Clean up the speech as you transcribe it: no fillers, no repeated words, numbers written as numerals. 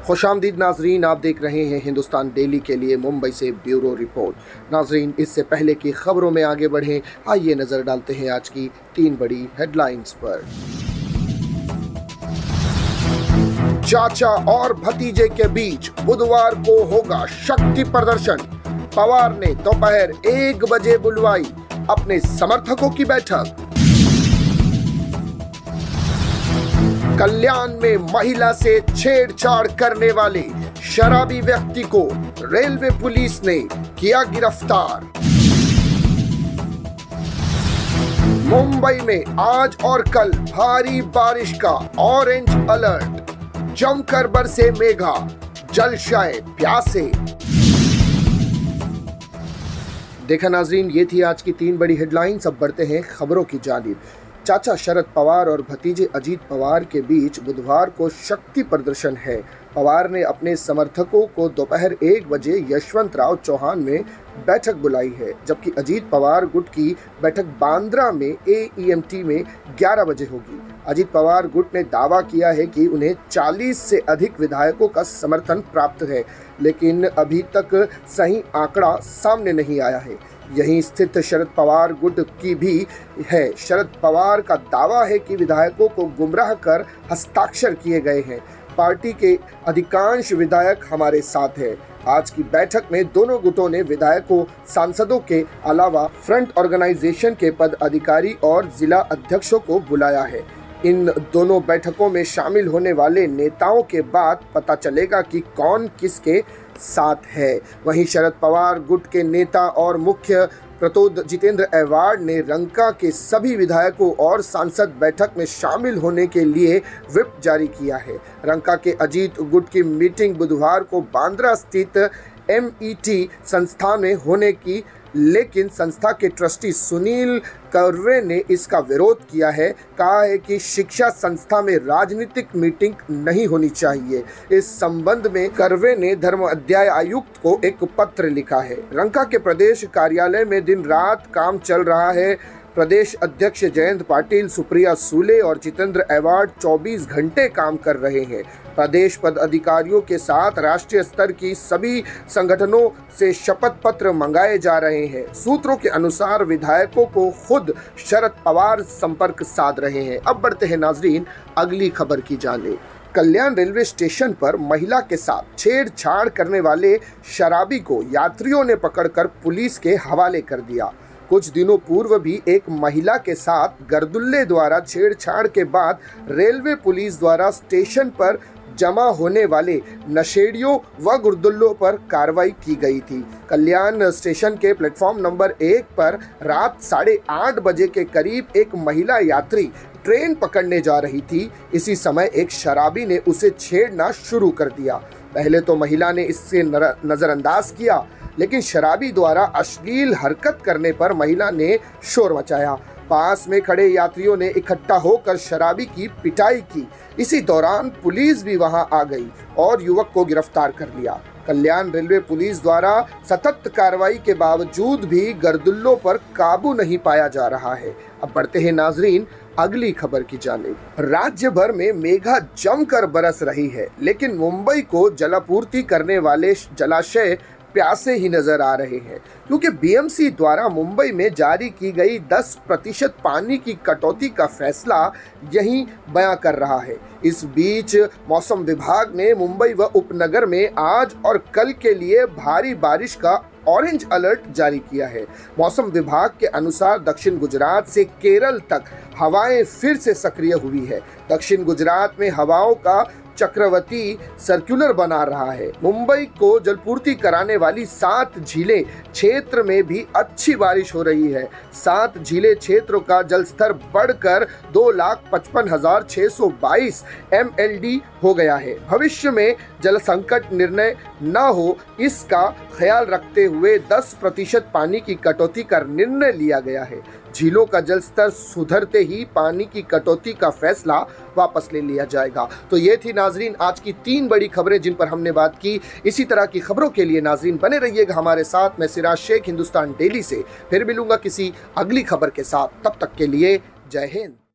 खुशामदीद नाजरीन, आप देख रहे हैं हिंदुस्तान डेली के लिए मुंबई से ब्यूरो रिपोर्ट। नाजरीन, इससे पहले की खबरों में आगे बढ़ें, आइए नजर डालते हैं आज की 3 बड़ी हेडलाइंस पर। चाचा और भतीजे के बीच बुधवार को होगा शक्ति प्रदर्शन। पवार ने दोपहर 1 बजे बुलवाई अपने समर्थकों की बैठक। कल्याण में महिला से छेड़छाड़ करने वाले शराबी व्यक्ति को रेलवे पुलिस ने किया गिरफ्तार। मुंबई में आज और कल भारी बारिश का ऑरेंज अलर्ट। जमकर बरसे मेघा, जलशाए प्यासे। देखा नाजरीन, ये थी आज की 3 बड़ी हेडलाइंस। अब बढ़ते हैं खबरों की जानिब। चाचा शरद पवार और भतीजे अजीत पवार के बीच बुधवार को शक्ति प्रदर्शन है। पवार ने अपने समर्थकों को दोपहर 1 बजे यशवंतराव चौहान में बैठक बुलाई है, जबकि अजीत पवार गुट की बैठक बांद्रा में AEMT में 11 बजे होगी। अजीत पवार गुट ने दावा किया है कि उन्हें 40 से अधिक विधायकों का समर्थन प्राप्त है, लेकिन अभी तक सही आंकड़ा सामने नहीं आया है। यहीं स्थित शरद पवार गुट की भी है। शरद पवार का दावा है कि विधायकों को गुमराह कर हस्ताक्षर किए गए हैं। पार्टी के अधिकांश विधायक हमारे साथ हैं। आज की बैठक में दोनों गुटों ने विधायकों, सांसदों के अलावा फ्रंट ऑर्गेनाइजेशन के पद अधिकारी और जिला अध्यक्षों को बुलाया है। इन दोनों बैठकों में शामिल होने वाले नेताओं के बाद पता चलेगा कि कौन किसके साथ है। वहीं शरद पवार गुट के नेता और मुख्य प्रतोद जितेंद्र अवार्ड ने रंका के सभी विधायकों और सांसद बैठक में शामिल होने के लिए व्हिप जारी किया है। रंका के अजीत गुट की मीटिंग बुधवार को बांद्रा स्थित MET संस्था में होने की, लेकिन संस्था के ट्रस्टी सुनील कर्वे ने इसका विरोध किया है। कहा है कि शिक्षा संस्था में राजनीतिक मीटिंग नहीं होनी चाहिए। इस संबंध में कर्वे ने धर्म अध्याय आयुक्त को एक पत्र लिखा है। रंका के प्रदेश कार्यालय में दिन रात काम चल रहा है। प्रदेश अध्यक्ष जयंत पाटिल, सुप्रिया सूले और जितेंद्र अवार्ड 24 घंटे काम कर रहे हैं। प्रदेश पदाधिकारियों के साथ राष्ट्रीय स्तर की सभी संगठनों से शपथ पत्र मंगाए जा रहे हैं। सूत्रों के अनुसार विधायकों को खुद शरद पवार संपर्क साध रहे हैं। अब बढ़ते हैं नाजरीन अगली खबर की जानिब। कल्याण रेलवे स्टेशन पर महिला के साथ छेड़छाड़ करने वाले शराबी को यात्रियों ने पकड़कर पुलिस के हवाले कर दिया। कुछ दिनों पूर्व भी एक महिला के साथ गर्दुल्ले द्वारा छेड़छाड़ के बाद रेलवे पुलिस द्वारा स्टेशन पर जमा होने वाले नशेड़ियों व गुर्दुल्लों पर कार्रवाई की गई थी। कल्याण स्टेशन के प्लेटफॉर्म नंबर 1 पर रात 8:30 बजे के करीब एक महिला यात्री ट्रेन पकड़ने जा रही थी। इसी समय एक शराबी ने उसे छेड़ना शुरू कर दिया। पहले तो महिला ने इससे नज़रअंदाज किया, लेकिन शराबी द्वारा अश्लील हरकत करने पर महिला ने शोर मचाया। पास में खड़े यात्रियों ने इकट्ठा होकर शराबी की पिटाई की। इसी दौरान पुलिस भी वहां आ गई और युवक को गिरफ्तार कर लिया। कल्याण रेलवे पुलिस द्वारा सतत कार्रवाई के बावजूद भी गर्दुल्लों पर काबू नहीं पाया जा रहा है। अब बढ़ते हैं नाजरीन अगली खबर की जानिब। राज्य भर में मेघा जमकर बरस रही है, लेकिन मुंबई को जलापूर्ति करने वाले जलाशय प्यासे ही नजर आ रहे हैं, क्योंकि BMC द्वारा मुंबई में जारी की गई 10% पानी की कटौती का फैसला यही बयां कर रहा है। इस बीच मौसम विभाग ने मुंबई व उपनगर में आज और कल के लिए भारी बारिश का ऑरेंज अलर्ट जारी किया है। मौसम विभाग के अनुसार दक्षिण गुजरात से केरल तक हवाएं फिर से सक्रिय हुई है। दक्षिण गुजरात में हवाओं का चक्रवती सर्कुलर बना रहा है। मुंबई को जलपूर्ति कराने वाली 7 झीलें क्षेत्र में भी अच्छी बारिश हो रही है। 7 झीलें क्षेत्रों का जलस्तर बढ़कर 2,55,622 MLD हो गया है। भविष्य में जल संकट निर्णय न हो, इसका ख्याल रखते हुए 10% पानी की कटौती का निर्णय लिया गया है। झीलों का जलस्तर सुधरते ही पानी की कटौती का फैसला वापस ले लिया जाएगा। तो ये थी नाजरीन आज की 3 बड़ी खबरें जिन पर हमने बात की। इसी तरह की खबरों के लिए नाजरीन बने रहिएगा हमारे साथ। मैं सिराज शेख, हिंदुस्तान डेली से फिर मिलूंगा किसी अगली खबर के साथ। तब तक के लिए जय हिंद।